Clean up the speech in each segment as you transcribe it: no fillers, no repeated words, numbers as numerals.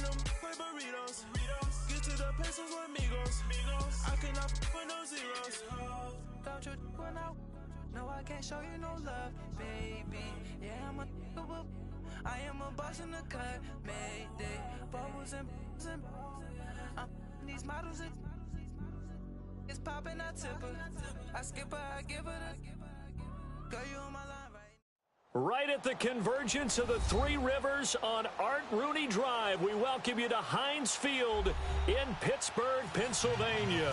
No burritos. Get to the pesos with amigos. I cannot with no zeros. Don't you run out? No, I can't show you no love, baby. Yeah, I am a boss in the cut, Mayday. Bubbles and these models, it's popping, I tip her. I skip her, I give her the. Girl, you on my line, right? Right at the convergence of the Three Rivers on Art Rooney Drive, we welcome you to Heinz Field in Pittsburgh, Pennsylvania.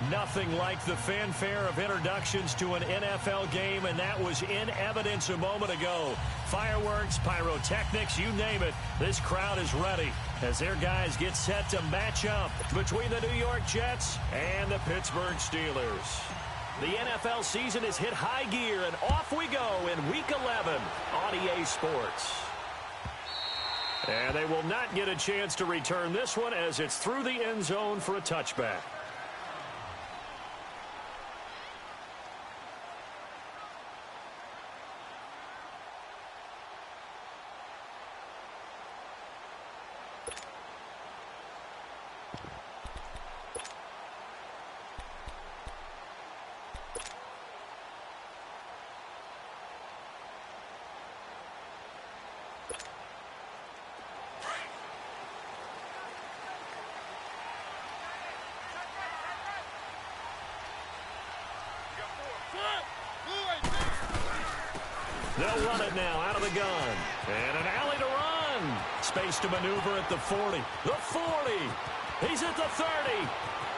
Nothing like the fanfare of introductions to an NFL game, and that was in evidence a moment ago. Fireworks, pyrotechnics, you name it. This crowd is ready as their guys get set to match up between the New York Jets and the Pittsburgh Steelers. The NFL season has hit high gear, and off we go in Week 11 on EA Sports. And they will not get a chance to return this one as it's through the end zone for a touchback. They'll run it now out of the gun. And an alley to run. Space to maneuver at the 40. The 40. He's at the 30.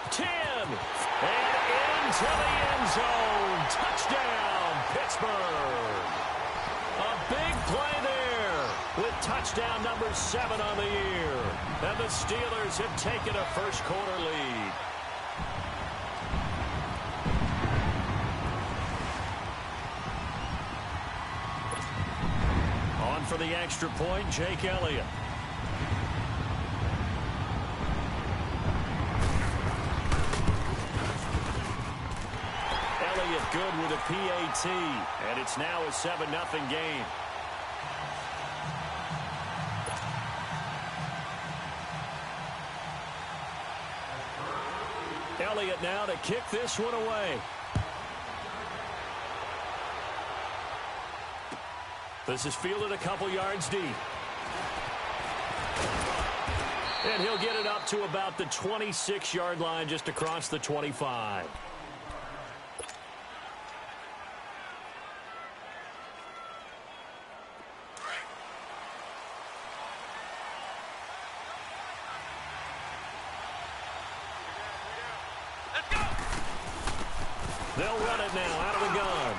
10. And into the end zone. Touchdown, Pittsburgh. A big play there with touchdown number 7 on the year. And the Steelers have taken a first quarter lead. For the extra point, Jake Elliott. Elliott good with a PAT, and it's now a 7-0 game. Elliott now to kick this one away. This is fielded a couple yards deep. And he'll get it up to about the 26-yard line, just across the 25. They'll run it now out of the gun.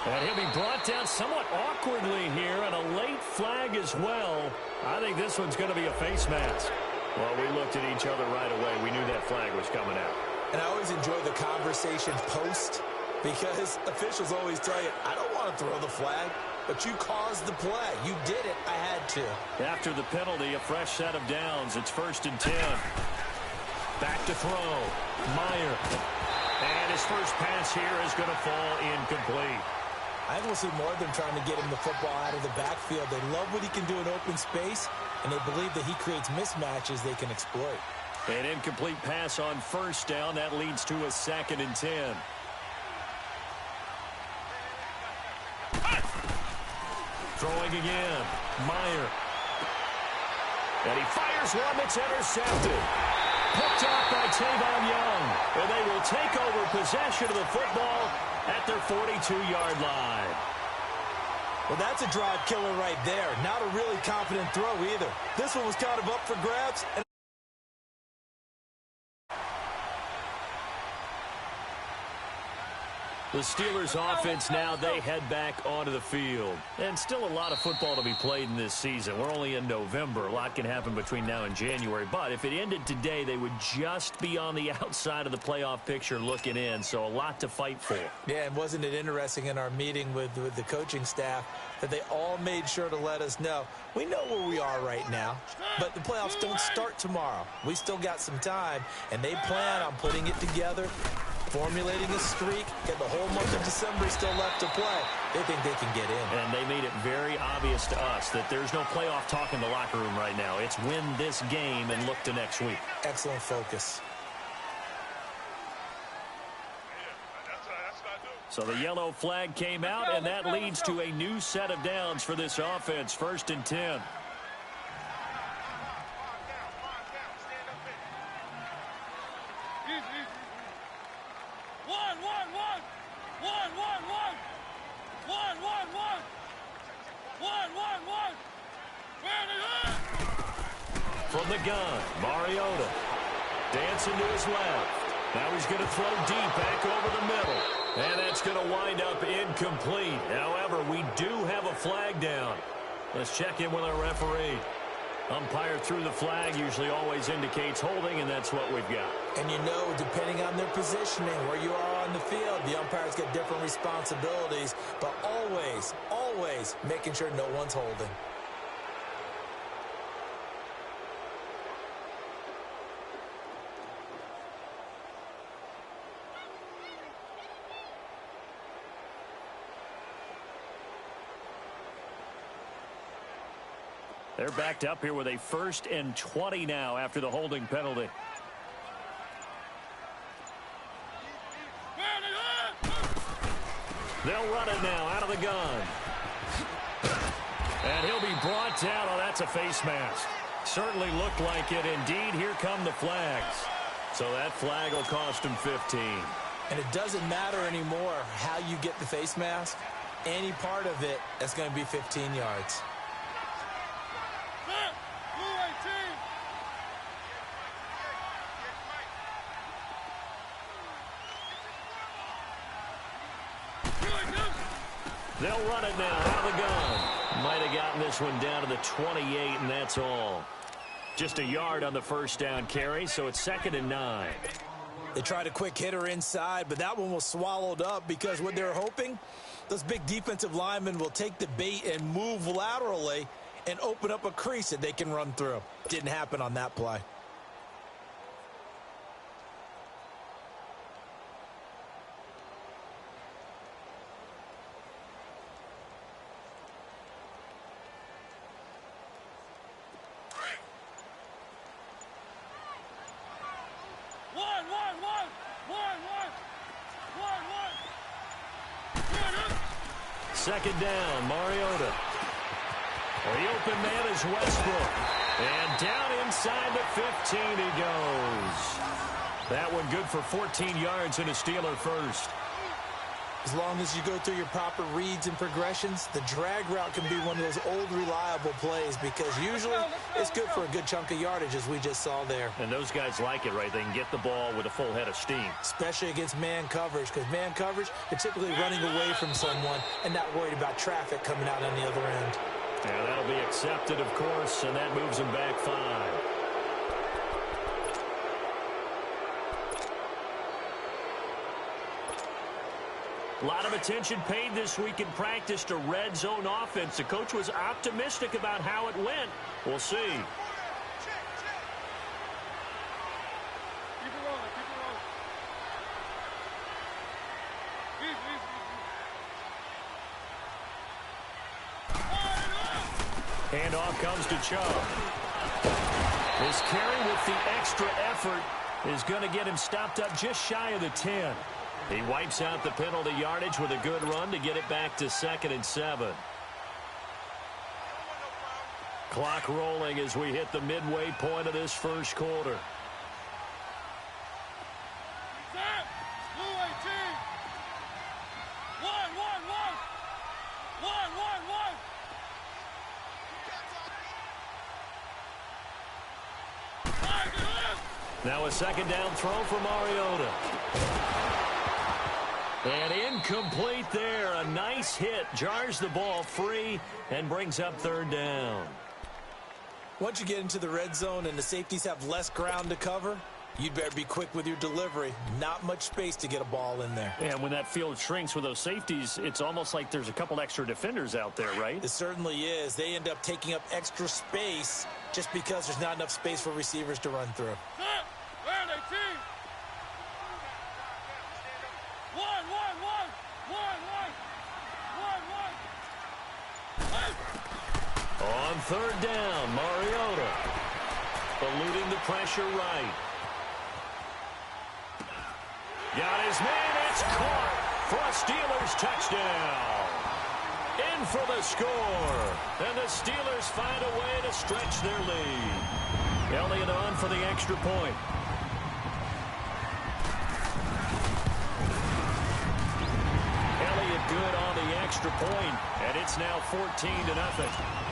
And he'll be brought down somewhat awkwardly here, and a late flag as well. I think this one's going to be a face mask. Well, we looked at each other right away. We knew that flag was coming out. And I always enjoy the conversation post, because officials always tell you, I don't want to throw the flag, but you caused the play. You did it. I had to. After the penalty, a fresh set of downs. It's 1st and 10. Back to throw. Meyer. And his first pass here is going to fall incomplete. I will see more of them trying to get him the football out of the backfield. They love what he can do in open space, and they believe that he creates mismatches they can exploit. An incomplete pass on 1st down. That leads to a 2nd and 10. Throwing again. Meyer. And he fires one that's intercepted. Picked off by Tavon Young. And they will take over possession of the football at their 42-yard line. Well, that's a drive killer right there. Not a really confident throw either. This one was kind of up for grabs. The Steelers offense now, they head back onto the field. And still a lot of football to be played in this season. We're only in November. A lot can happen between now and January. But if it ended today, they would just be on the outside of the playoff picture looking in. So a lot to fight for. Yeah, and wasn't it interesting in our meeting with the coaching staff that they all made sure to let us know, we know where we are right now, but the playoffs don't start tomorrow. We still got some time, and they plan on putting it together formulating a streak, get the whole month of December still left to play. They think they can get in. And they made it very obvious to us that there's no playoff talk in the locker room right now. It's win this game and look to next week. Excellent focus. So the yellow flag came out, and that leads to a new set of downs for this offense. 1st and 10. From the gun, Mariota dancing to his left. Now he's going to throw deep back over the middle. And that's going to wind up incomplete. However, we do have a flag down. Let's check in with our referee. Umpire threw the flag, usually always indicates holding, and that's what we've got. And you know, depending on their positioning, where you are on the field, the umpires get different responsibilities, but always, always making sure no one's holding. They're backed up here with a 1st and 20 now after the holding penalty. They'll run it now out of the gun. And he'll be brought down. Oh, that's a face mask. Certainly looked like it. Indeed, here come the flags. So that flag will cost him 15. And it doesn't matter anymore how you get the face mask. Any part of it, that's going to be 15 yards. They'll run it now out of the gun. Might have gotten this one down to the 28, and that's all. Just a yard on the 1st down carry, so it's 2nd and 9. They tried a quick hitter inside, but that one was swallowed up because what they're hoping, those big defensive linemen will take the bait and move laterally and open up a crease that they can run through. Didn't happen on that play. Second down, Mariota. The open man is Westbrook. And down inside the 15 he goes. That one good for 14 yards and a Steeler first. As long as you go through your proper reads and progressions, the drag route can be one of those old reliable plays because usually it's good for a good chunk of yardage as we just saw there. And those guys like it, right? They can get the ball with a full head of steam. Especially against man coverage because man coverage, they're typically running away from someone and not worried about traffic coming out on the other end. Yeah, that'll be accepted, of course, and that moves them back 5. A lot of attention paid this week in practice to red zone offense. The coach was optimistic about how it went. We'll see. Keep it rolling, keep it rolling. Handoff comes to Chubb. His carry with the extra effort is going to get him stopped up just shy of the 10. He wipes out the penalty yardage with a good run to get it back to 2nd and 7. Clock rolling as we hit the midway point of this first quarter. Now a second down throw for Mariota. And incomplete there. A nice hit. Jars the ball free and brings up 3rd down. Once you get into the red zone and the safeties have less ground to cover, you'd better be quick with your delivery. Not much space to get a ball in there. And when that field shrinks with those safeties, it's almost like there's a couple extra defenders out there, right? It certainly is. They end up taking up extra space just because there's not enough space for receivers to run through. On third down, Mariota eluding the pressure right. Got his man. It's caught for a Steelers touchdown. In for the score. And the Steelers find a way to stretch their lead. Elliott on for the extra point. Elliott good on the extra point, and it's now 14-0.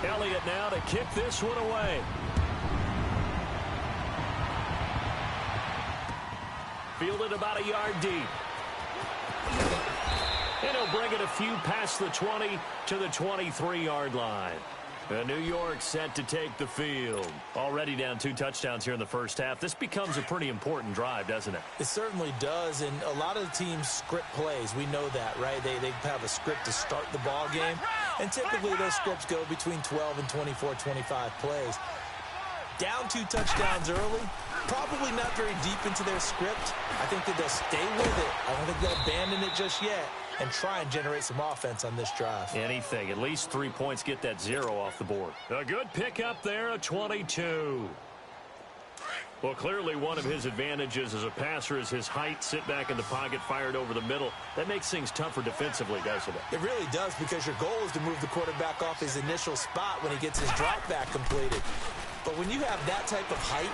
Elliott now to kick this one away. Fielded about a yard deep. And he'll bring it a few past the 20 to the 23-yard line. New York set to take the field. Already down 2 touchdowns here in the first half. This becomes a pretty important drive, doesn't it? It certainly does, and a lot of the teams script plays. We know that, right? They have a script to start the ball game, and typically those scripts go between 12 and 24, 25 plays. Down 2 touchdowns early, probably not very deep into their script. I think that they'll stay with it. I don't think they'll abandon it just yet and try and generate some offense on this drive. Anything. At least 3 points, get that 0 off the board. A good pickup there, a 22. Well, clearly one of his advantages as a passer is his height. Sit back in the pocket, fired over the middle. That makes things tougher defensively, doesn't it? It really does, because your goal is to move the quarterback off his initial spot when he gets his drop back completed. But when you have that type of height,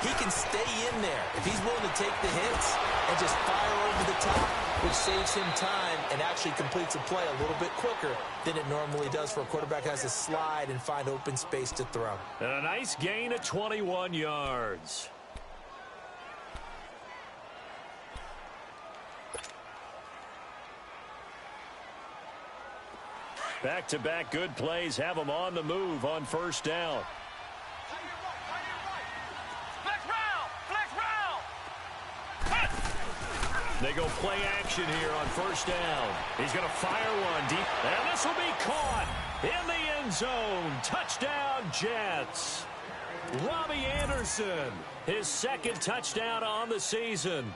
he can stay in there if he's willing to take the hits and just fire over the top, which saves him time and actually completes a play a little bit quicker than it normally does for a quarterback who has to slide and find open space to throw. And a nice gain of 21 yards. Back-to-back good plays have them on the move on first down. They go play action here on first down. He's going to fire one deep. And this will be caught in the end zone. Touchdown, Jets. Robbie Anderson, his second touchdown on the season.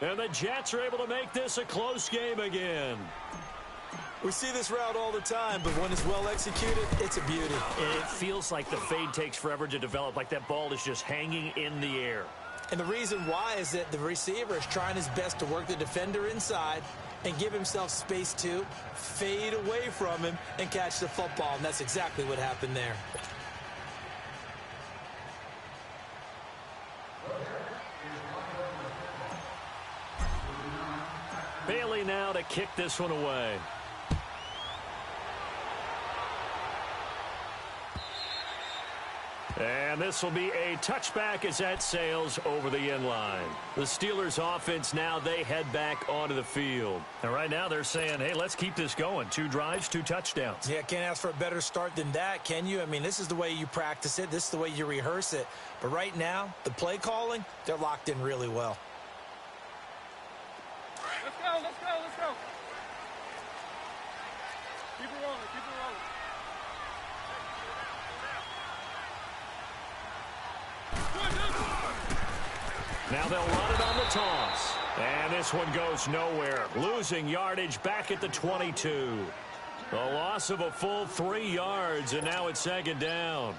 And the Jets are able to make this a close game again. We see this route all the time, but when it's well executed, it's a beauty. It feels like the fade takes forever to develop, like that ball is just hanging in the air. And the reason why is that the receiver is trying his best to work the defender inside and give himself space to fade away from him and catch the football. And that's exactly what happened there. Bailey now to kick this one away. And this will be a touchback as that sails over the end line. The Steelers offense now, they head back onto the field. And right now they're saying, hey, let's keep this going. 2 drives, 2 touchdowns. Yeah, can't ask for a better start than that, can you? I mean, this is the way you practice it. This is the way you rehearse it. But right now, the play calling, they're locked in really well. Let's go, let's go, let's go. Keep it rolling, keep it rolling. Now they'll run it on the toss. And this one goes nowhere. Losing yardage back at the 22. A loss of a full 3 yards, and now it's second down.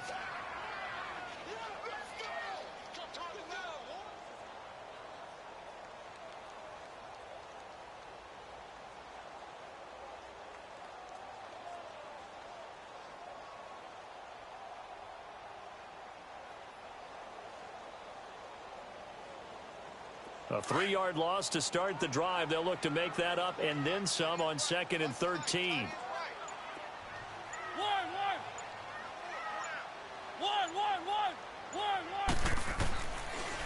A 3-yard loss to start the drive. They'll look to make that up and then some on 2nd and 13.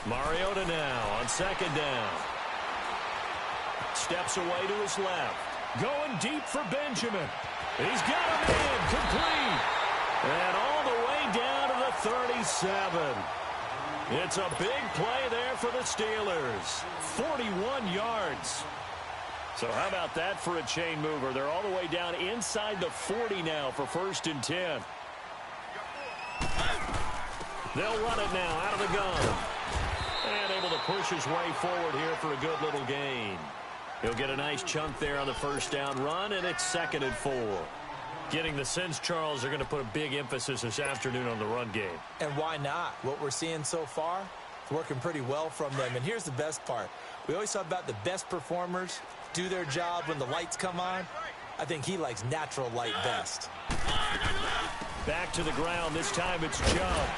Mariota now on 2nd down. Steps away to his left. Going deep for Benjamin. He's got a man complete. And all the way down to the 37. It's a big play there for the Steelers. 41 yards. So how about that for a chain mover? They're all the way down inside the 40 now for 1st and 10. They'll run it now out of the gun. And able to push his way forward here for a good little gain. He'll get a nice chunk there on the first down run, and it's 2nd and 4. Getting the sense, Charles, are going to put a big emphasis this afternoon on the run game. And why not? What we're seeing so far, it's working pretty well from them. And here's the best part. We always talk about the best performers do their job when the lights come on. I think he likes natural light best. Back to the ground. This time it's Chubb.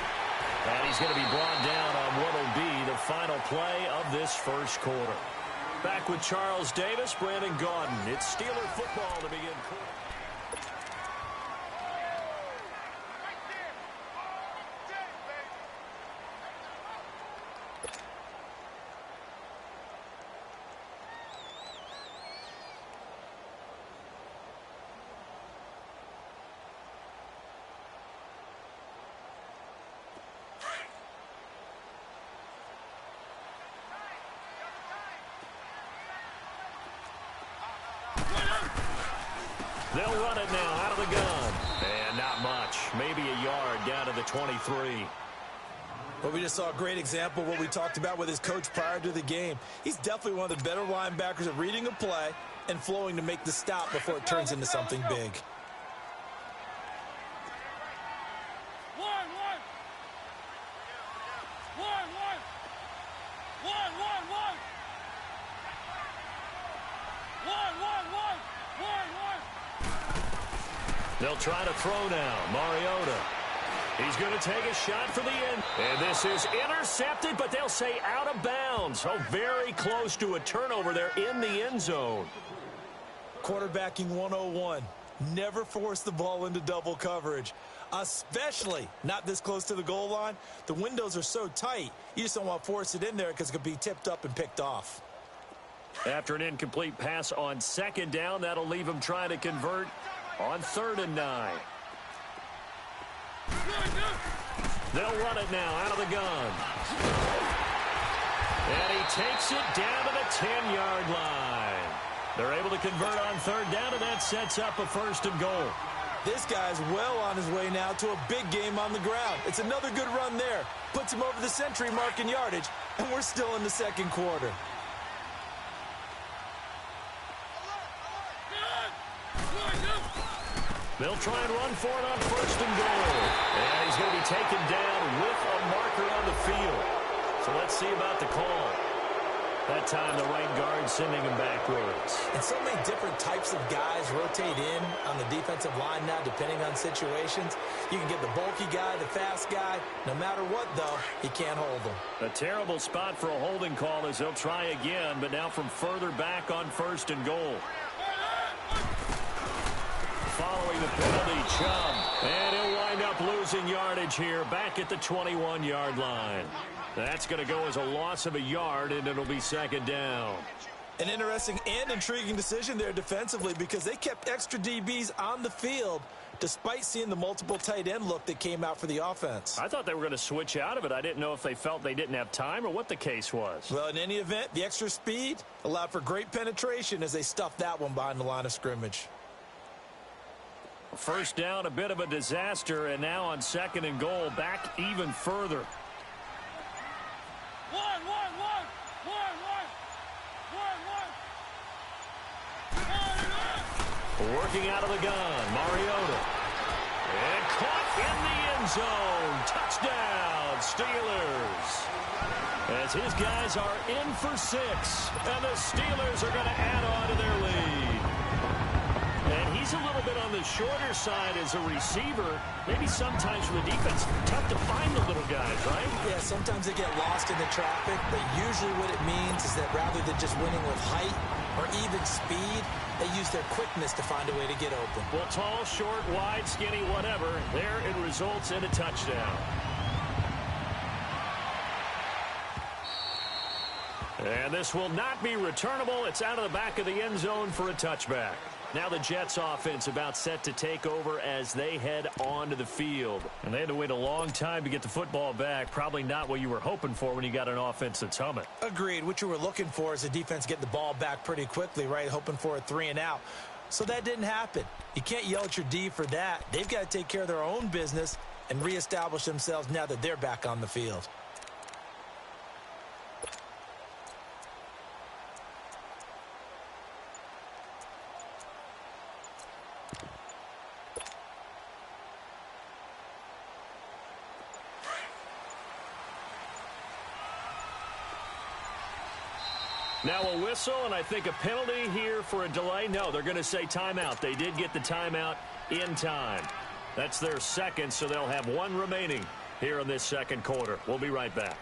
And he's going to be brought down on what will be the final play of this first quarter. Back with Charles Davis, Brandon Gaudin. It's Steeler football to begin quarter. They'll run it now out of the gun. And not much. Maybe a yard down to the 23. Well, we just saw a great example of what we talked about with his coach prior to the game. He's definitely one of the better linebackers at reading a play and flowing to make the stop before it turns into something big. They'll try to throw now. Mariota. He's going to take a shot for the end. And this is intercepted, but they'll say out of bounds. Oh, very close to a turnover there in the end zone. Quarterbacking 101. Never force the ball into double coverage, especially not this close to the goal line. The windows are so tight, you just don't want to force it in there because it could be tipped up and picked off. After an incomplete pass on 2nd down, that'll leave him trying to convert on 3rd and 9. They'll run it now out of the gun. And he takes it down to the 10-yard line. They're able to convert on 3rd down, and that sets up a 1st and goal. This guy's well on his way now to a big game on the ground. It's another good run there. Puts him over the century mark in yardage, and we're still in the 2nd quarter. They'll try and run for it on 1st and goal. And he's going to be taken down with a marker on the field. So let's see about the call. That time the right guard sending him backwards. And so many different types of guys rotate in on the defensive line now depending on situations. You can get the bulky guy, the fast guy. No matter what, though, he can't hold them. A terrible spot for a holding call as they'll try again, but now from further back on 1st and goal. Following the penalty, Chubb. And he'll wind up losing yardage here back at the 21-yard line. That's going to go as a loss of a yard, and it'll be 2nd down. An interesting and intriguing decision there defensively because they kept extra DBs on the field despite seeing the multiple tight end look that came out for the offense. I thought they were going to switch out of it. I didn't know if they felt they didn't have time or what the case was. Well, in any event, the extra speed allowed for great penetration as they stuffed that one behind the line of scrimmage. 1st down, a bit of a disaster, and now on 2nd and goal, back even further. Working out of the gun, Mariota. And caught in the end zone. Touchdown, Steelers. As his guys are in for 6, and the Steelers are going to add on to their lead. And he's a little bit on the shorter side as a receiver. Maybe sometimes for the defense, tough to find the little guys, right? Yeah, sometimes they get lost in the traffic, but usually what it means is that rather than just winning with height or even speed, they use their quickness to find a way to get open. Well, tall, short, wide, skinny, whatever, there it results in a touchdown. And this will not be returnable. It's out of the back of the end zone for a touchback. Now the Jets offense about set to take over as they head onto the field. And they had to wait a long time to get the football back. Probably not what you were hoping for when you got an offense that's humming. Agreed. What you were looking for is the defense get the ball back pretty quickly, right? Hoping for a 3 and out. So that didn't happen. You can't yell at your D for that. They've got to take care of their own business and reestablish themselves now that they're back on the field. Now a whistle, and I think a penalty here for a delay. No, they're going to say timeout. They did get the timeout in time. That's their second, so they'll have one remaining here in this second quarter. We'll be right back.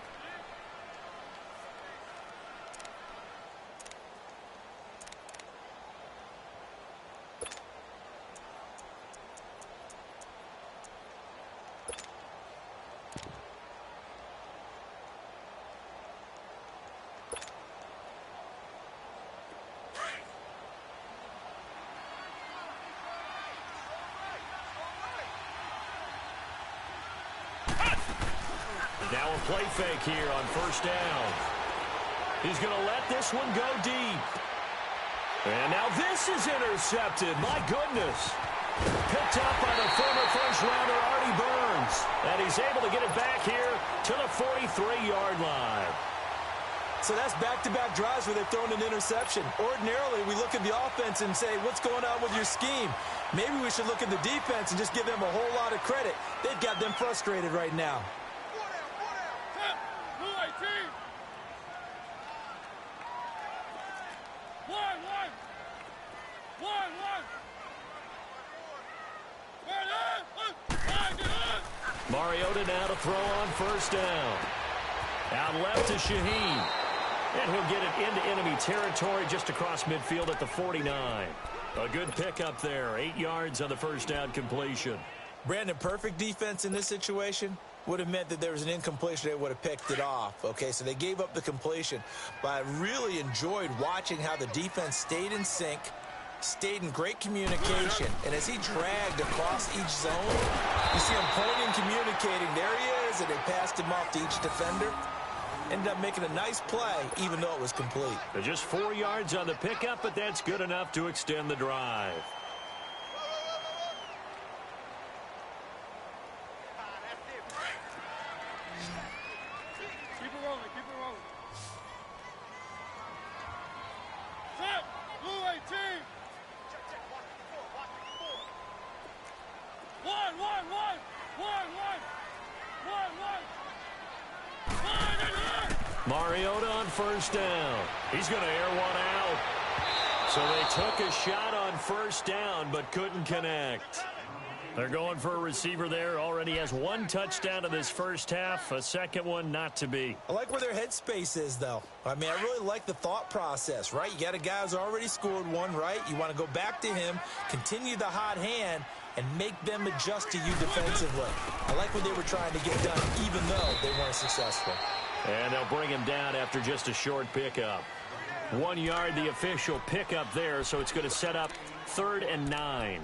Now a play fake here on first down. He's going to let this one go deep. And now this is intercepted. My goodness. Picked up by the former first-rounder Artie Burns. And he's able to get it back here to the 43-yard line. So that's back-to-back drives where they've thrown an interception. Ordinarily, we look at the offense and say, what's going on with your scheme? Maybe we should look at the defense and just give them a whole lot of credit. They've got them frustrated right now. Mariota now to throw on first down. Out left to Shaheen. And he'll get it into enemy territory just across midfield at the 49. A good pickup there. 8 yards on the first down completion. Brandon, perfect defense in this situation would have meant that there was an incompletion. They would have picked it off. Okay, so they gave up the completion. But I really enjoyed watching how the defense stayed in sync, stayed in great communication. And as he dragged across each zone, you see him pointing, communicating. There he is, and they passed him off to each defender. Ended up making a nice play, even though it was complete. They're just 4 yards on the pickup, but that's good enough to extend the drive. Keep it rolling, keep it rolling. Set, blue 18. One. Mariota on first down. He's going to air one out. So they took a shot on first down, but couldn't connect. They're going for a receiver there. Already has 1 touchdown in this first half. A second one not to be. I like where their headspace is, though. I mean, I really like the thought process, right? You got a guy who's already scored one, right? You want to go back to him, continue the hot hand, and make them adjust to you defensively. I like what they were trying to get done, even though they weren't successful. And they'll bring him down after just a short pickup. 1 yard, the official pickup there, so it's going to set up 3rd and 9.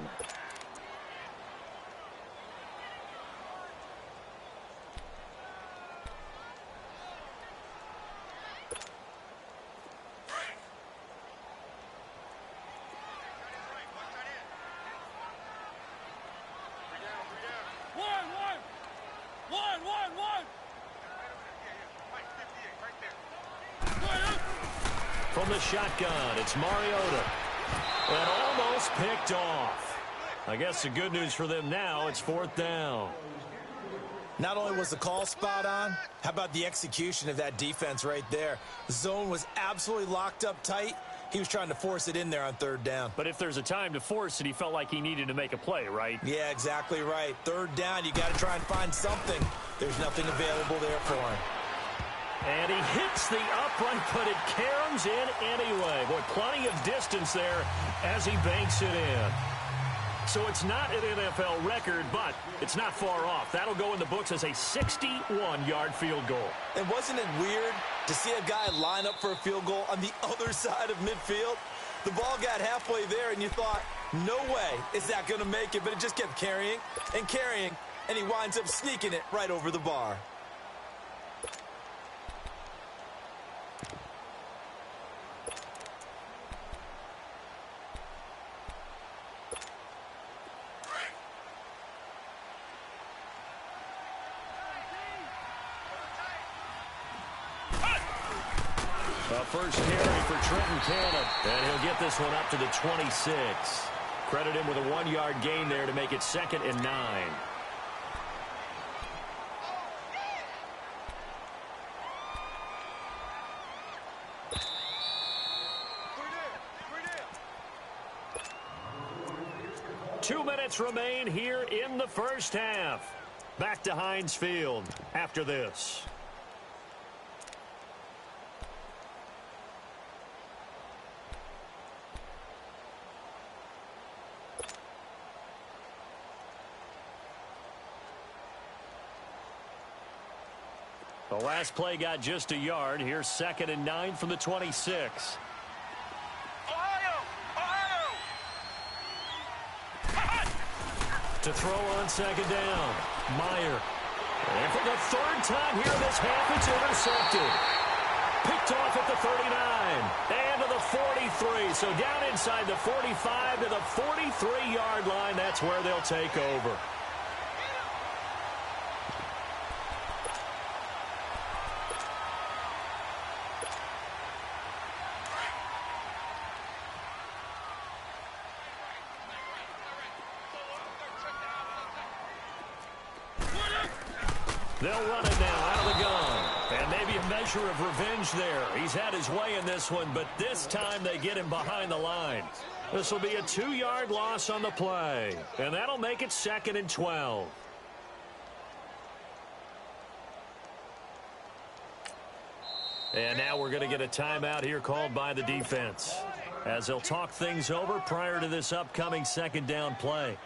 From the shotgun, it's Mariota. And almost picked off. I guess the good news for them now, it's 4th down. Not only was the call spot on, how about the execution of that defense right there? The zone was absolutely locked up tight. He was trying to force it in there on 3rd down. But if there's a time to force it, he felt like he needed to make a play, right? Yeah, exactly right. 3rd down, you got to try and find something. There's nothing available there for him. And he hits the upright, but it caroms in anyway. Boy, plenty of distance there as he banks it in. So it's not an NFL record, but it's not far off. That'll go in the books as a 61-yard field goal. And wasn't it weird to see a guy line up for a field goal on the other side of midfield? The ball got halfway there, and you thought, no way is that going to make it. But it just kept carrying and carrying, and he winds up sneaking it right over the bar. First carry for Trenton Cannon, and he'll get this one up to the 26. Credit him with a 1-yard gain there to make it 2nd and 9. Two minutes remain here in the first half. Back to Heinz Field after this. The last play got just a yard. Here's 2nd and 9 from the 26. To throw on 2nd down. Meyer. And for the 3rd time here this half, it's intercepted. Picked off at the 39. And to the 43. So down inside the 45 to the 43-yard line. That's where they'll take over. They'll run it now out of the gun. And maybe a measure of revenge there. He's had his way in this one, but this time they get him behind the line. This will be a 2-yard loss on the play. And that'll make it 2nd and 12. And now we're going to get a timeout here called by the defense, as they'll talk things over prior to this upcoming 2nd down play.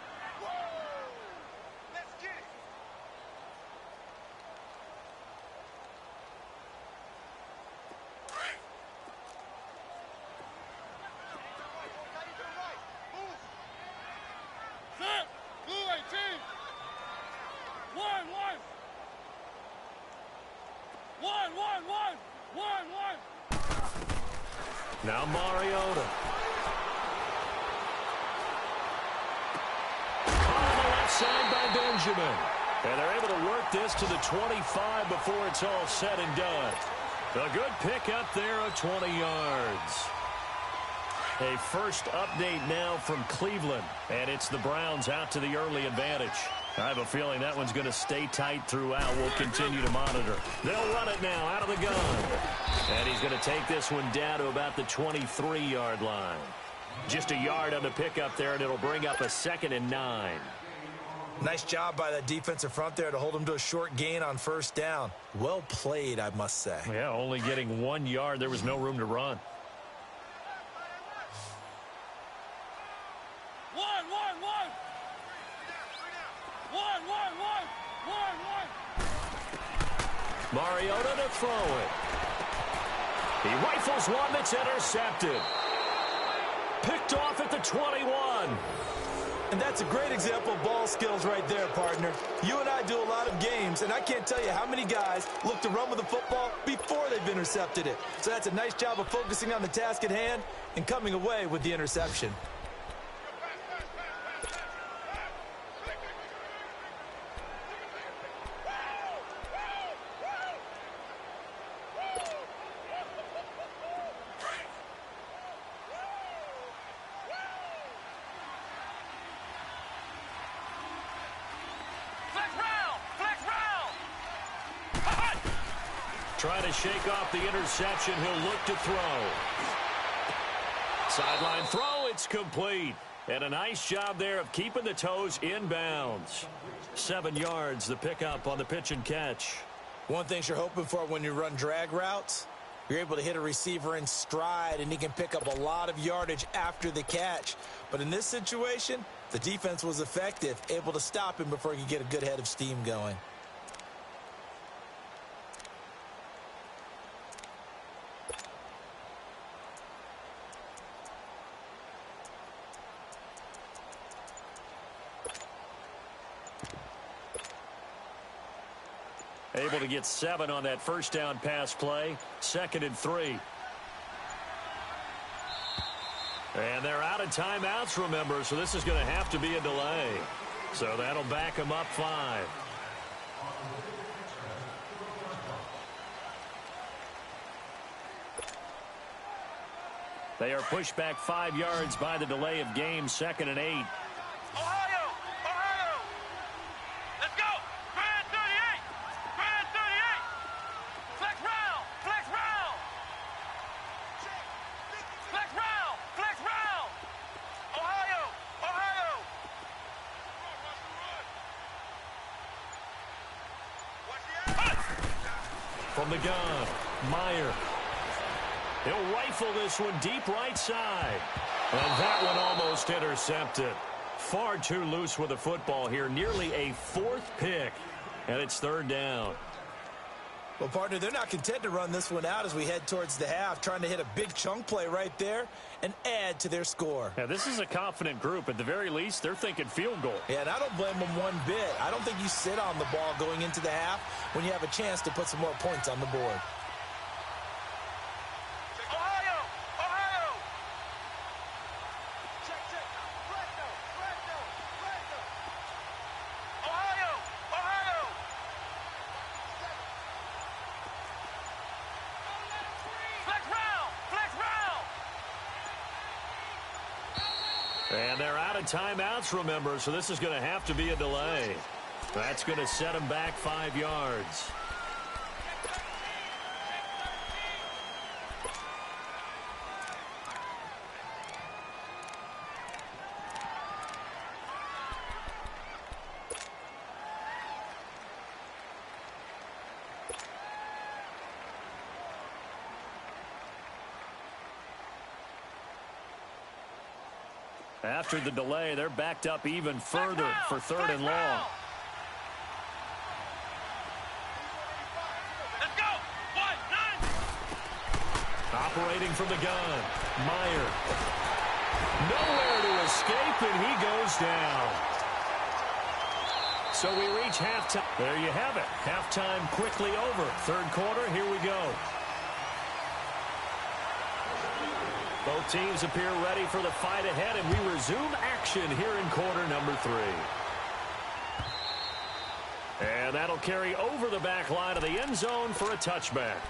Now Mariota. On the left side by Benjamin. And they're able to work this to the 25 before it's all said and done. A good pickup there of 20 yards. A first update now from Cleveland. And it's the Browns out to the early advantage. I have a feeling that one's going to stay tight throughout. We'll continue to monitor. They'll run it now out of the gun. And he's going to take this one down to about the 23-yard line. Just a yard on the pickup there, and it'll bring up a 2nd and 9. Nice job by the defensive front there to hold him to a short gain on 1st down. Well played, I must say. Yeah, only getting 1 yard. There was no room to run. Mariota to throw it. He rifles one that's intercepted. Picked off at the 21. And that's a great example of ball skills right there, partner. You and I do a lot of games, and I can't tell you how many guys look to run with the football before they've intercepted it. So that's a nice job of focusing on the task at hand and coming away with the interception. Trying to shake off the interception. He'll look to throw. Sideline throw. It's complete. And a nice job there of keeping the toes in bounds. 7 yards, the pickup on the pitch and catch. One thing you're hoping for when you run drag routes, you're able to hit a receiver in stride, and he can pick up a lot of yardage after the catch. But in this situation, the defense was effective, able to stop him before he could get a good head of steam going. Able to get 7 on that 1st down pass play. 2nd and 3. And they're out of timeouts, remember, so this is going to have to be a delay. So that'll back them up 5. They are pushed back 5 yards by the delay of game, 2nd and 8. Ohio! Ohio! Let's go! Grand 38! Grand 38! Flex round! Flex round! Flex round! Flex round! Ohio! Ohio! From the gun, Meyer. He'll rifle this one deep right side. And that one almost intercepted. Far too loose with the football here. Nearly a 4th pick. And it's 3rd down. Well, partner, they're not content to run this one out as we head towards the half, trying to hit a big chunk play right there and add to their score. Yeah, this is a confident group. At the very least, they're thinking field goal. Yeah, and I don't blame them one bit. I don't think you sit on the ball going into the half when you have a chance to put some more points on the board. Ohio! Ohio! Ohio! Ohio! Flex round! Flex round! And they're out of timeouts, remember, so this is going to have to be a delay. That's going to set them back 5 yards. After the delay, they're backed up even further for 3rd and long. Let's go! 1-9! Operating from the gun, Meyer. Nowhere to escape, and he goes down. So we reach halftime. There you have it. Halftime quickly over. 3rd quarter, here we go. Both teams appear ready for the fight ahead, and we resume action here in quarter number 3. And that'll carry over the back line of the end zone for a touchback.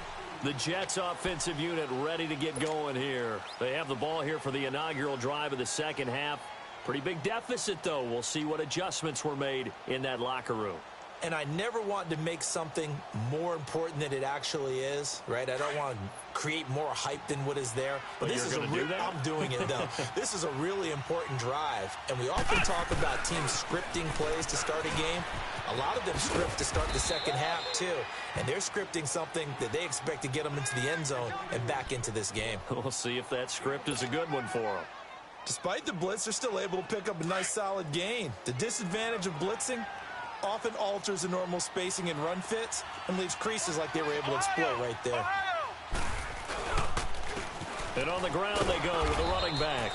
The Jets offensive unit ready to get going here. They have the ball here for the inaugural drive of the 2nd half. Pretty big deficit, though. We'll see what adjustments were made in that locker room. And I never want to make something more important than it actually is, right? I don't want to create more hype than what is there. But this is I'm doing it, though. This is a really important drive. And we often talk about teams scripting plays to start a game. A lot of them script to start the 2nd half, too. And they're scripting something that they expect to get them into the end zone and back into this game. We'll see if that script is a good one for them. Despite the blitz, they're still able to pick up a nice, solid gain. The disadvantage of blitzing often alters the normal spacing and run fits and leaves creases like they were able to exploit right there. And on the ground they go with the running back.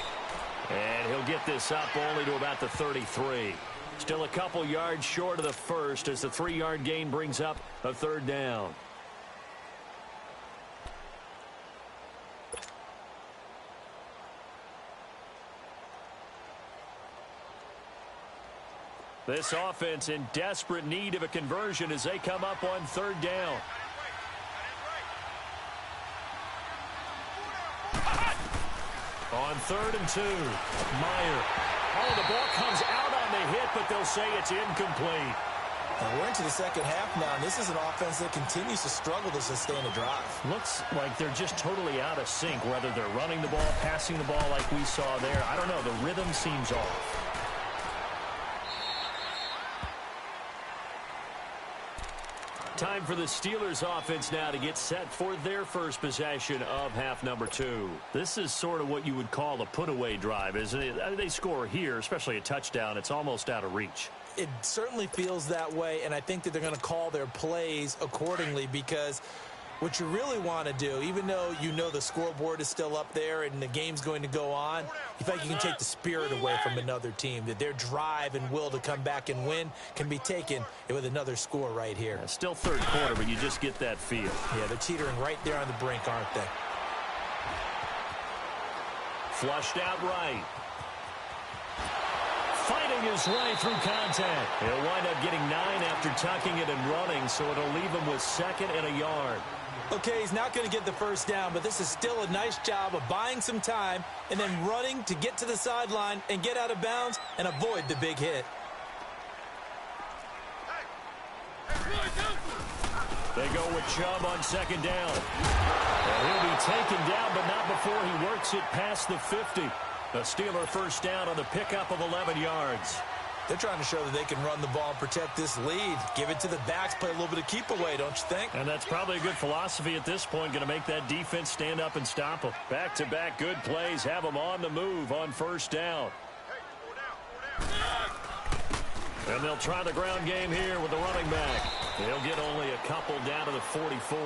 And he'll get this up only to about the 33. Still a couple yards short of the first as the 3-yard gain brings up a 3rd down. This offense in desperate need of a conversion as they come up on 3rd down. On 3rd and 2, Meyer. Oh, the ball comes out on the hit, but they'll say it's incomplete. And we're into the 2nd half now, and this is an offense that continues to struggle to sustain a drive. Looks like they're just totally out of sync, whether they're running the ball, passing the ball like we saw there. I don't know, the rhythm seems off. Time for the Steelers offense now to get set for their first possession of half number 2. This is sort of what you would call a put-away drive, isn't it? I mean, they score here, especially a touchdown. It's almost out of reach. It certainly feels that way, and I think that they're going to call their plays accordingly because what you really want to do, even though you know the scoreboard is still up there and the game's going to go on, you think you can take the spirit away from another team, that their drive and will to come back and win can be taken with another score right here. Yeah, still 3rd quarter, but you just get that feel. Yeah, they're teetering right there on the brink, aren't they? Flushed out right. Fighting his way through contact. He'll wind up getting 9 after tucking it and running, so it'll leave him with 2nd and a yard. Okay, he's not going to get the first down, but this is still a nice job of buying some time and then running to get to the sideline and get out of bounds and avoid the big hit. They go with Chubb on second down. And he'll be taken down, but not before he works it past the 50. A Steeler first down on the pickup of 11 yards. They're trying to show that they can run the ball and protect this lead. Give it to the backs, play a little bit of keep away, don't you think? And that's probably a good philosophy at this point, going to make that defense stand up and stop them. Back-to-back good plays, have them on the move on first down. And they'll try the ground game here with the running back. They'll get only a couple down to the 44.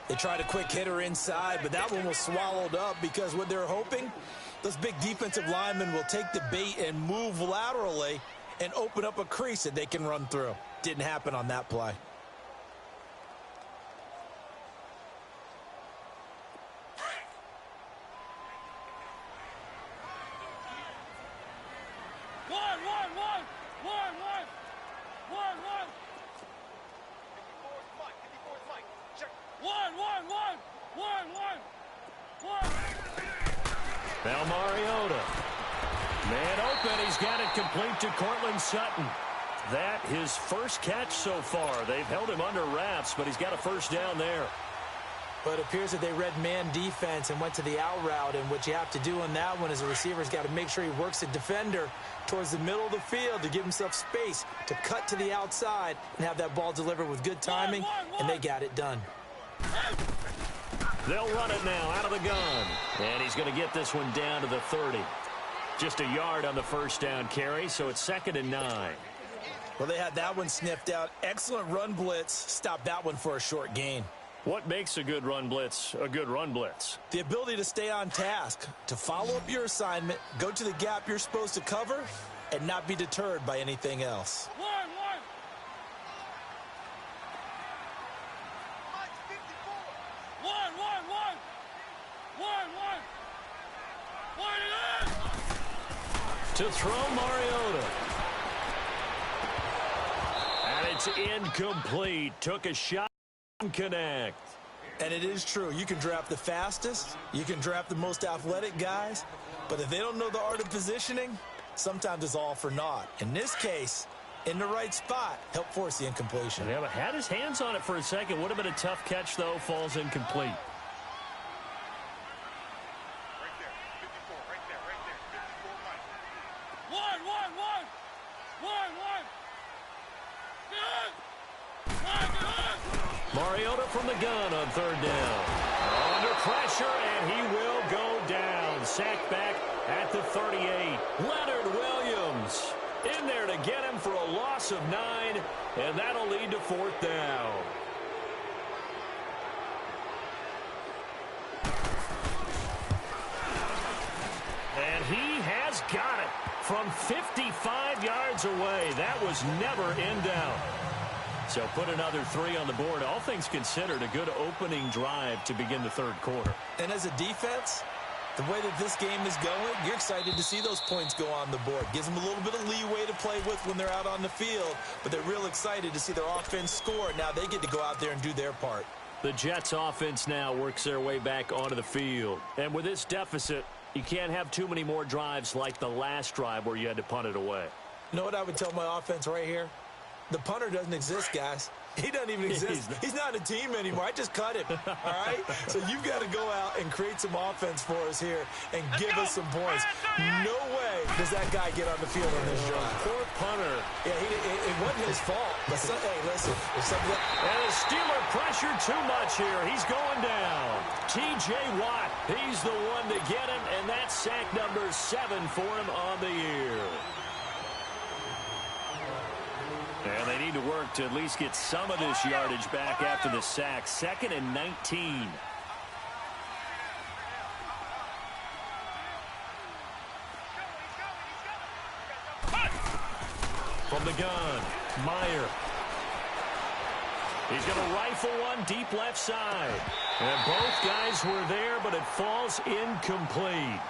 They tried a quick hitter inside, but that one was swallowed up because what they're hoping, those big defensive linemen will take the bait and move laterally and open up a crease that they can run through. Didn't happen on that play. Now Mariota. Man open. He's got it complete to Cortland Sutton. That his first catch so far. They've held him under wraps, but he's got a first down there. But it appears that they read man defense and went to the out route. And what you have to do on that one is a receiver's got to make sure he works the defender towards the middle of the field to give himself space to cut to the outside and have that ball delivered with good timing. And they got it done. They'll run it now out of the gun. And he's going to get this one down to the 30. Just a yard on the first down carry, so it's 2nd and 9. Well, they had that one sniffed out. Excellent run blitz. Stopped that one for a short gain. What makes a good run blitz a good run blitz? The ability to stay on task, to follow up your assignment, go to the gap you're supposed to cover, and not be deterred by anything else. To throw Mariota. And it's incomplete. Took a shot and connect. And it is true. You can draft the fastest. You can draft the most athletic guys. But if they don't know the art of positioning, sometimes it's all for naught. In this case, in the right spot, help force the incompletion. Yeah, but had his hands on it for a second. Would have been a tough catch, though. Falls incomplete. Mariota from the gun on third down. Under pressure, and he will go down. Sacked back at the 38. Leonard Williams in there to get him for a loss of 9, and that'll lead to 4th down. And he has got it from 55 yards away. That was never in doubt. So put another 3 on the board. All things considered, a good opening drive to begin the third quarter. And as a defense, the way that this game is going, you're excited to see those points go on the board. Gives them a little bit of leeway to play with when they're out on the field, but they're real excited to see their offense score. Now they get to go out there and do their part. The Jets offense now works their way back onto the field. And with this deficit, you can't have too many more drives like the last drive where you had to punt it away. You know what I would tell my offense right here? The punter doesn't exist, guys. He doesn't even exist. He's not a team anymore. I just cut him, all right? So you've got to go out and create some offense for us here and give us some points. No way does that guy get on the field on this drive. Poor punter. Yeah, it wasn't his fault. But hey, listen. And the Steeler pressure too much here. He's going down. T.J. Watt, he's the one to get him, and that's sack number 7 for him on the year. And they need to work to at least get some of this yardage back after the sack. 2nd and 19. From the gun, Meyer. He's going to rifle one deep left side. And both guys were there, but it falls incomplete.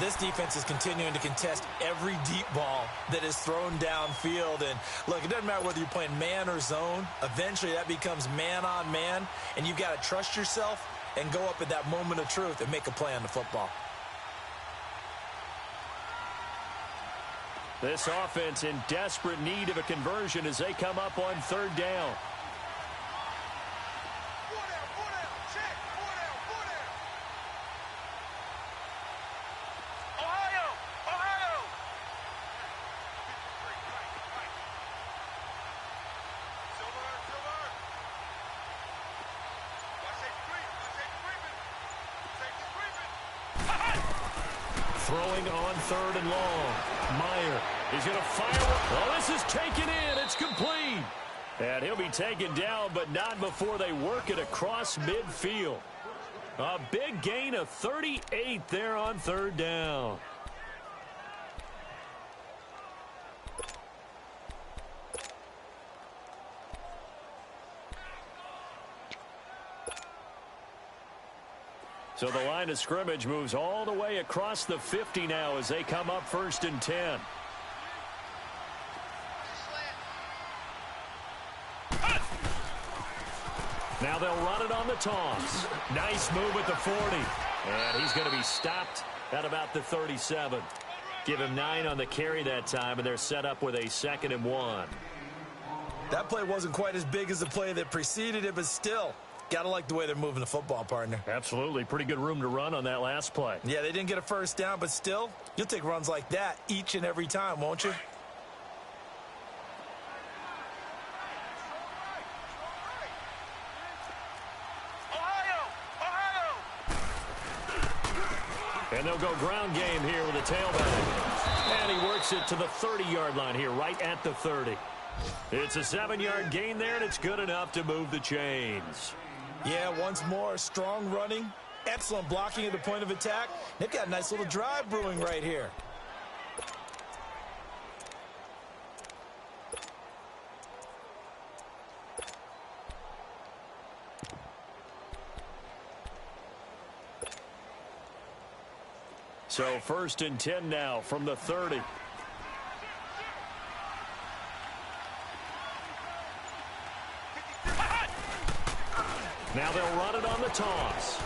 this defense is continuing to contest every deep ball that is thrown downfield. And, look, it doesn't matter whether you're playing man or zone. Eventually, that becomes man-on-man, and you've got to trust yourself and go up at that moment of truth and make a play on the football. This offense in desperate need of a conversion as they come up on third down. Throwing on third and long. Meyer is going to fire. Oh, this is taken in. It's complete. And he'll be taken down, but not before they work it across midfield. A big gain of 38 there on third down. So the line of scrimmage moves all the way across the 50 now as they come up 1st and 10. Now they'll run it on the toss. Nice move at the 40. And he's going to be stopped at about the 37. Give him 9 on the carry that time, and they're set up with a 2nd and 1. That play wasn't quite as big as the play that preceded it, but still, got to like the way they're moving the football, partner. Absolutely. Pretty good room to run on that last play. Yeah, they didn't get a first down, but still, you'll take runs like that each and every time, won't you? And they'll go ground game here with a tailback. And he works it to the 30-yard line here, right at the 30. It's a 7-yard gain there, and it's good enough to move the chains. Yeah, once more, strong running, excellent blocking at the point of attack. They've got a nice little drive brewing right here. So 1st and 10 now from the 30. Now they'll run it on the toss.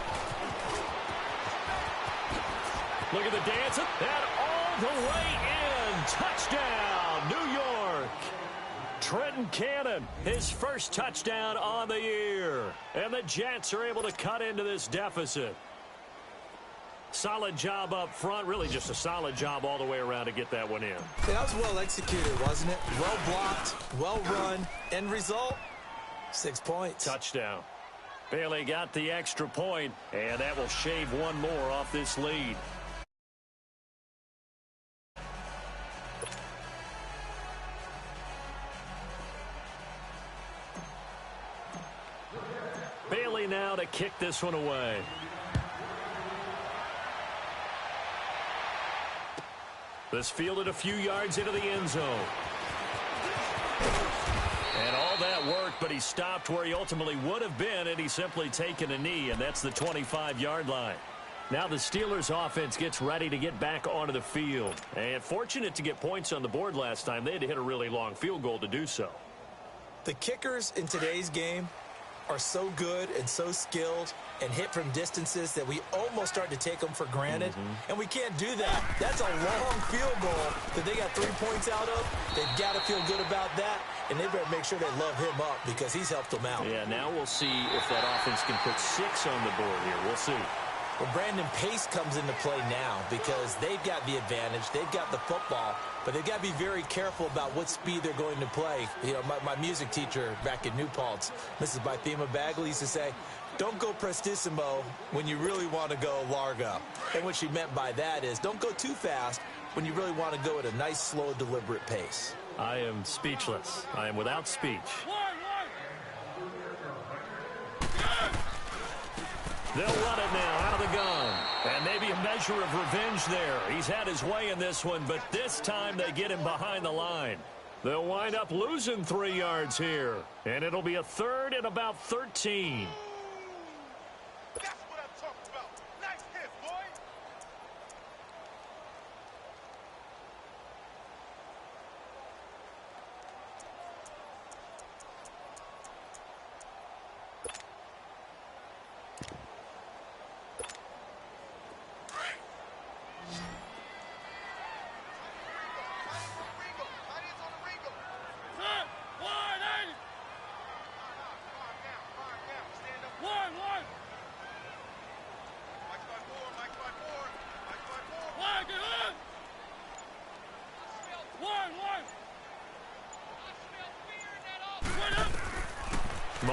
Look at the dance. And all the way in. Touchdown, New York. Trenton Cannon, his first touchdown on the year. And the Jets are able to cut into this deficit. Solid job up front. Really just a solid job all the way around to get that one in. Yeah, that was well executed, wasn't it? Well blocked, well run. End result, 6 points. Touchdown. Bailey got the extra point, and that will shave one more off this lead. Bailey now to kick this one away. This fielded a few yards into the end zone. And all that worked, but he stopped where he ultimately would have been, and he's simply taken a knee, and that's the 25-yard line. Now the Steelers' offense gets ready to get back onto the field. And fortunate to get points on the board last time. They had to hit a really long field goal to do so. The kickers in today's game are so good and so skilled and hit from distances that we almost start to take them for granted. And we can't do that. That's a long field goal that they got 3 points out of. They've got to feel good about that, and they better make sure they love him up because he's helped them out. Yeah, now we'll see if that offense can put 6 on the board here. We'll see. Well, Brandon, pace comes into play now because they've got the advantage. They've got the football, but they've got to be very careful about what speed they're going to play. You know, my music teacher back in New Paltz, Mrs. Bythema Bagley, used to say, don't go prestissimo when you really want to go largo. And what she meant by that is don't go too fast when you really want to go at a nice, slow, deliberate pace. I am speechless. I am without speech. They'll run it now out of the gun. And maybe a measure of revenge there. He's had his way in this one, but this time they get him behind the line. They'll wind up losing 3 yards here. And it'll be a 3rd and about 13. That's what I'm talking about. Nice hit, boy.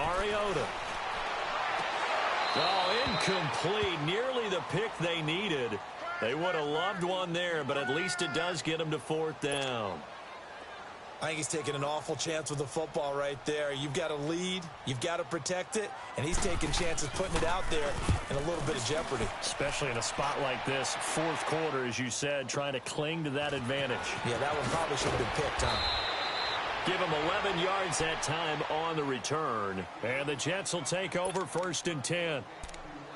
Mariota. Oh, incomplete. Nearly the pick they needed. They would have loved one there, but at least it does get them to 4th down. I think he's taking an awful chance with the football right there. You've got to lead, you've got to protect it, and he's taking chances putting it out there in a little bit of jeopardy. Especially in a spot like this, 4th quarter, as you said, trying to cling to that advantage. Yeah, that one probably should have been picked, huh? Give him 11 yards that time on the return. And the Jets will take over 1st and 10.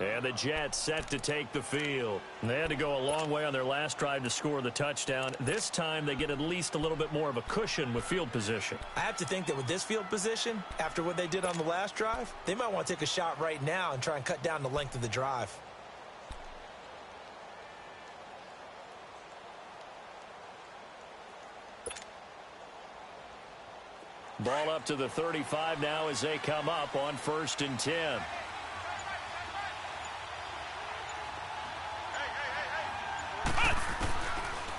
And the Jets set to take the field. They had to go a long way on their last drive to score the touchdown. This time they get at least a little bit more of a cushion with field position. I have to think that with this field position, after what they did on the last drive, they might want to take a shot right now and try and cut down the length of the drive. Ball up to the 35 now as they come up on 1st and 10.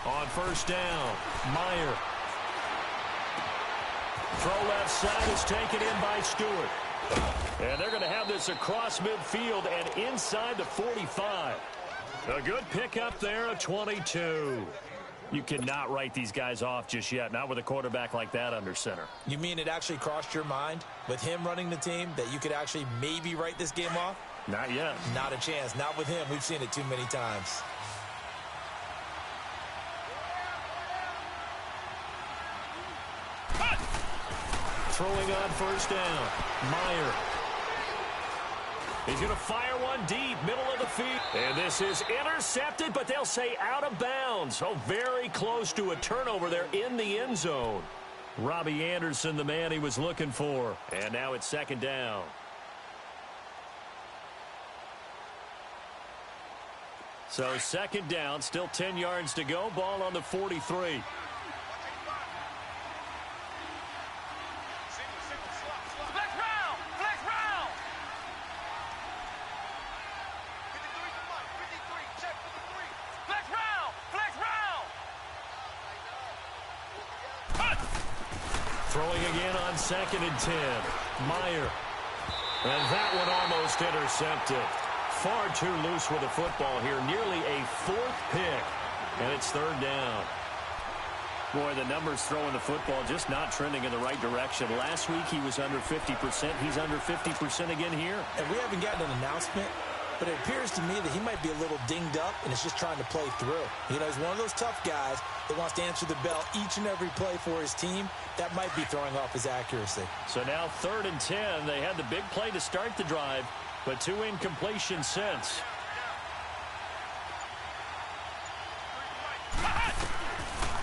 On 1st down, Meyer. Throw left side is taken in by Stewart. And they're going to have this across midfield and inside the 45. A good pickup there of 22. You cannot write these guys off just yet, not with a quarterback like that under center. You mean it actually crossed your mind with him running the team that you could actually maybe write this game off? Not yet. Not a chance. Not with him. We've seen it too many times. Throwing on 1st down, Meyer. He's going to fire one deep, middle of the field. And this is intercepted, but they'll say out of bounds. Oh, very close to a turnover there in the end zone. Robbie Anderson, the man he was looking for. And now it's 2nd down. So 2nd down, still 10 yards to go. Ball on the 43. Throwing again on 2nd and 10. Meyer. And that one almost intercepted. Far too loose with the football here. Nearly a 4th pick. And it's 3rd down. Boy, the numbers throwing the football just not trending in the right direction. Last week he was under 50%. He's under 50% again here. And we haven't gotten an announcement, but it appears to me that he might be a little dinged up and is just trying to play through. You know, he's one of those tough guys that wants to answer the bell each and every play for his team. That might be throwing off his accuracy. So now 3rd and 10. They had the big play to start the drive, but 2 incompletions since.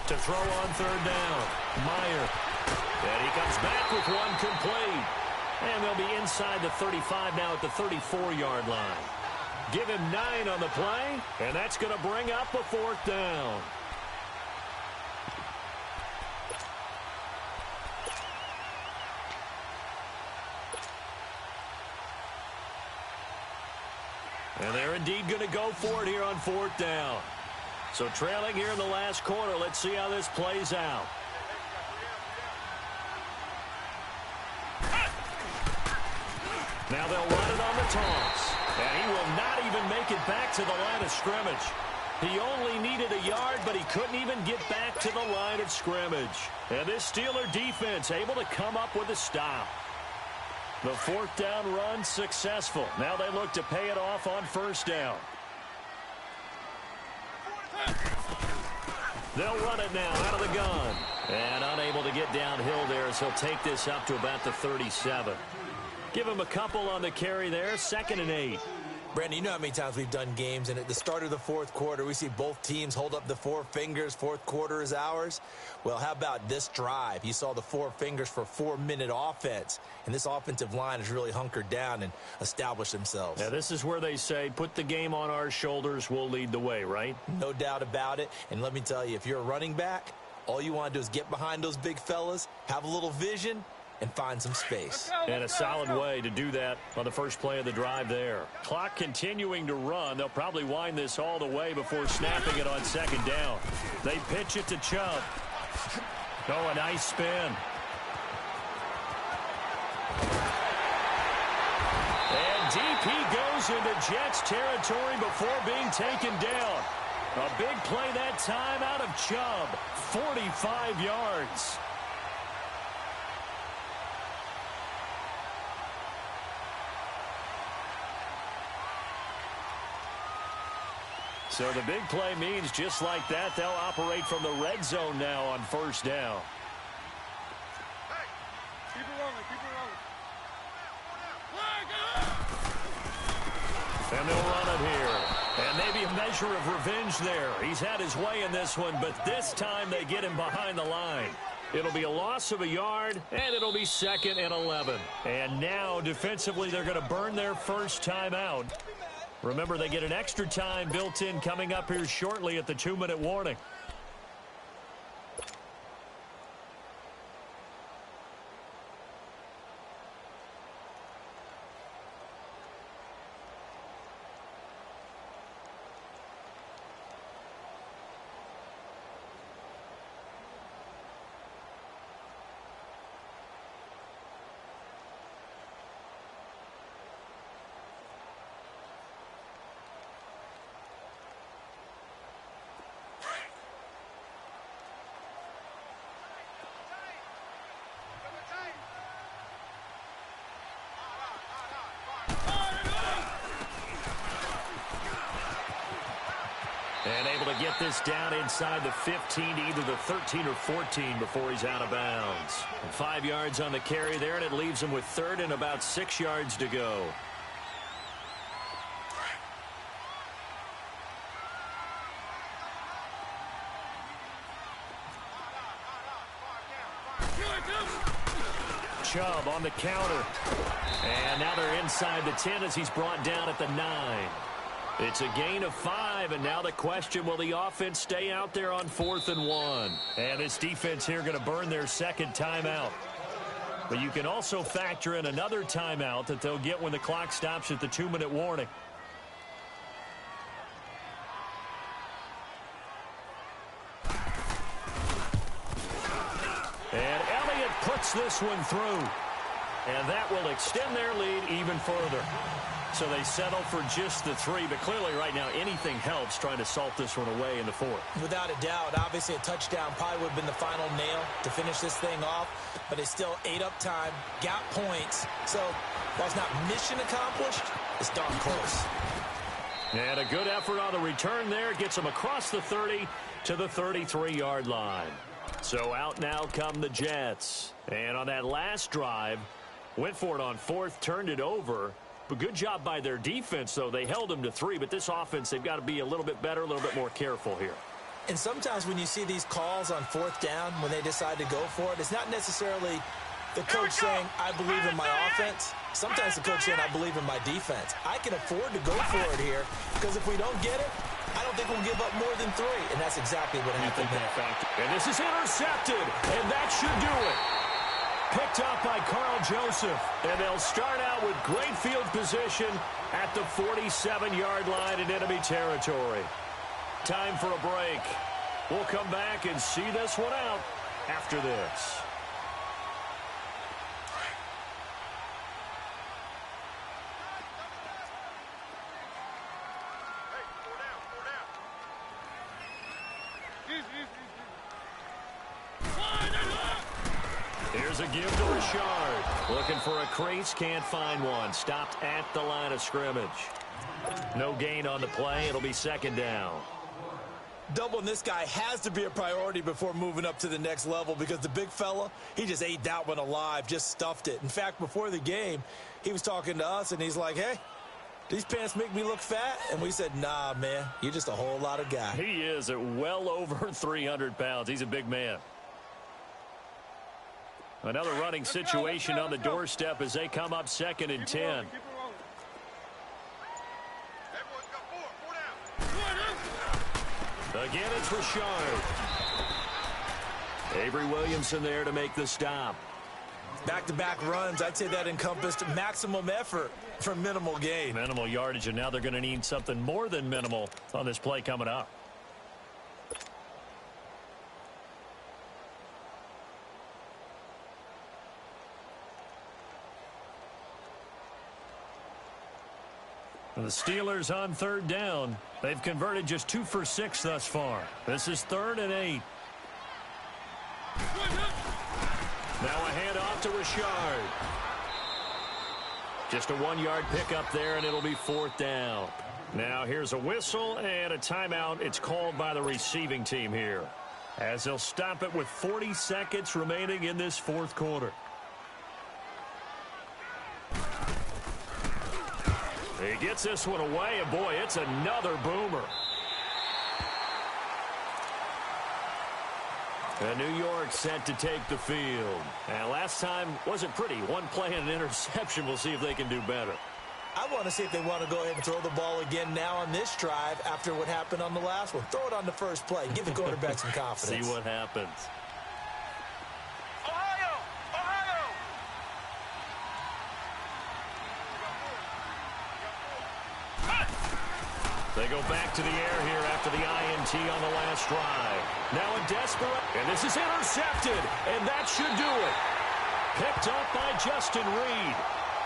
To throw on 3rd down, Meyer. And he comes back with one complete. And they'll be inside the 35 now at the 34-yard line. Give him 9 on the play, and that's going to bring up a 4th down. And they're indeed going to go for it here on 4th down. So trailing here in the last quarter, let's see how this plays out. Now they'll run it on the toss. And he will not even make it back to the line of scrimmage. He only needed a yard, but he couldn't even get back to the line of scrimmage. And this Steeler defense able to come up with a stop. The 4th down run successful. Now they look to pay it off on 1st down. They'll run it now out of the gun. And unable to get downhill there as he'll take this up to about the 37. Give him a couple on the carry there. 2nd and 8. Brandon, you know how many times we've done games, and at the start of the 4th quarter, we see both teams hold up the 4 fingers. 4th quarter is ours. Well, how about this drive? You saw the 4 fingers for 4-minute offense, and this offensive line has really hunkered down and established themselves. Yeah, this is where they say, put the game on our shoulders, we'll lead the way, right? No doubt about it. And let me tell you, if you're a running back, all you want to do is get behind those big fellas, have a little vision, and find some space. And a solid way to do that on the first play of the drive there. Clock continuing to run. They'll probably wind this all the way before snapping it on 2nd down. They pitch it to Chubb. Oh, a nice spin. deep he goes into Jets territory before being taken down. A big play that time out of Chubb, 45 yards. So the big play means just like that, they'll operate from the red zone now on first down. Hey, keep it rolling, keep it rolling. And they'll run it here. And maybe a measure of revenge there. He's had his way in this one, but this time they get him behind the line. It'll be a loss of a yard, and it'll be 2nd and 11. And now, defensively, they're going to burn their first timeout. Remember, they get an extra time built in coming up here shortly at the 2-minute warning. And able to get this down inside the 15 to either the 13 or 14 before he's out of bounds. And 5 yards on the carry there, and it leaves him with 3rd and about 6 yards to go. Chubb on the counter. And now they're inside the 10 as he's brought down at the 9. It's a gain of 5, and now the question, will the offense stay out there on 4th and 1? And this defense here going to burn their second timeout. But you can also factor in another timeout that they'll get when the clock stops at the 2-minute warning. And Elliott puts this one through. And that will extend their lead even further. So they settle for just the 3, but clearly right now anything helps trying to salt this one away in the 4th. Without a doubt, obviously a touchdown probably would have been the final nail to finish this thing off, but it's still ate up time, got points. So while it's not mission accomplished, it's darn close. And a good effort on the return there gets them across the 30 to the 33-yard line. So out now come the Jets. And on that last drive, went for it on 4th, turned it over. But good job by their defense, though. They held them to 3, but this offense, they've got to be a little bit better, a little bit more careful here. And sometimes when you see these calls on 4th down, when they decide to go for it, it's not necessarily the coach saying, I believe in my offense. Sometimes the coach saying, I believe in my defense. I can afford to go for it here, because if we don't get it, I don't think we'll give up more than 3. And that's exactly what happened there. And this is intercepted, and that should do it. Picked up by Carl Joseph, and they'll start out with great field position at the 47-yard line in enemy territory. Time for a break. We'll come back and see this one out after this. Here's a give to Richard. Looking for a crease, can't find one. Stopped at the line of scrimmage. No gain on the play. It'll be 2nd down. Doubling this guy has to be a priority before moving up to the next level, because the big fella, he just ate that one alive, just stuffed it. In fact, before the game, he was talking to us, and he's like, hey, these pants make me look fat? And we said, nah, man, you're just a whole lot of guy. He is at well over 300 pounds. He's a big man. Another running situation on the doorstep as they come up 2nd and 10. Again, it's Richard. Avery Williamson there to make the stop. Back-to-back runs, I'd say that encompassed maximum effort for minimal gain. Minimal yardage, and now they're going to need something more than minimal on this play coming up. The Steelers on third down. They've converted just 2 for 6 thus far. This is 3rd and 8. Now a handoff to Richard. Just a 1-yard pickup there, and it'll be 4th down. Now here's a whistle and a timeout. It's called by the receiving team here, as they'll stop it with 40 seconds remaining in this 4th quarter. He gets this one away, and boy, it's another boomer. And New York set to take the field. And last time wasn't pretty. One play and an interception. We'll see if they can do better. I want to see if they want to go ahead and throw the ball again now on this drive after what happened on the last one. Throw it on the first play. Give the quarterback some confidence. See what happens. They go back to the air here after the INT on the last drive. Now a desperate, and this is intercepted, and that should do it. Picked up by Justin Reed.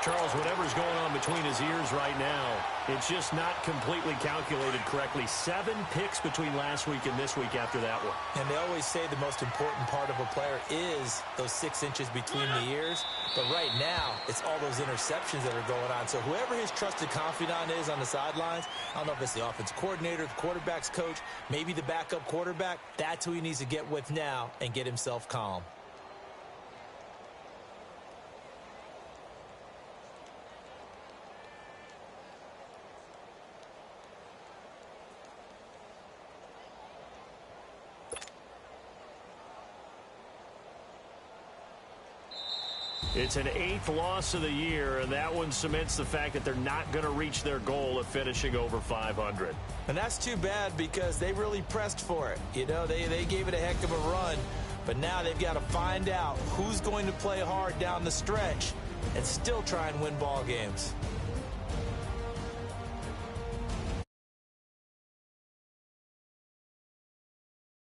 Charles, whatever's going on between his ears right now, it's just not completely calculated correctly. 7 picks between last week and this week after that one. And they always say the most important part of a player is those 6 inches between the ears. But right now, it's all those interceptions that are going on. So whoever his trusted confidant is on the sidelines, I don't know if it's the offense coordinator, the quarterback's coach, maybe the backup quarterback, that's who he needs to get with now and get himself calm. It's an 8th loss of the year, and that one cements the fact that they're not going to reach their goal of finishing over 500. And that's too bad because they really pressed for it. You know, they gave it a heck of a run, but now they've got to find out who's going to play hard down the stretch and still try and win ball games.